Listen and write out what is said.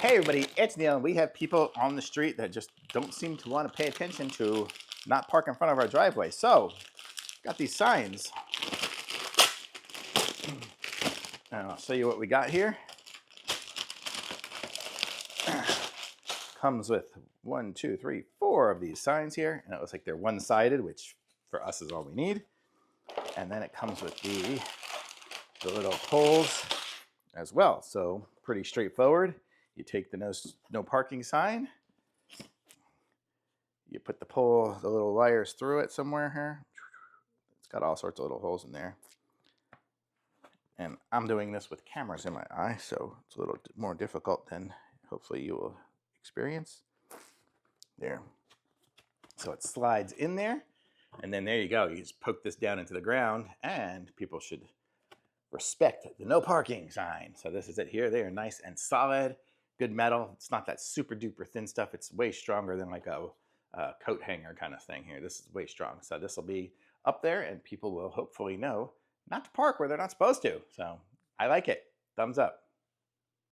Hey everybody, it's Neil, and we have people on the street that just don't seem to want to pay attention to not park in front of our driveway. So, got these signs. And I'll show you what we got here. Comes with 1, 2, 3, 4 of these signs here, and it looks like they're one-sided, which for us is all we need. And then it comes with the little poles as well. So pretty straightforward. You take the no parking sign. You put the little wires through it somewhere here. It's got all sorts of little holes in there. And I'm doing this with cameras in my eye, so it's a little more difficult than hopefully you will experience. There. So it slides in there, and then there you go. You just poke this down into the ground, and people should respect the no parking sign. So this is it here. They are nice and solid, good metal. It's not that super duper thin stuff. It's way stronger than like a coat hanger kind of thing here. This is way strong. So this will be up there, and people will hopefully know not to park where they're not supposed to. So I like it. Thumbs up.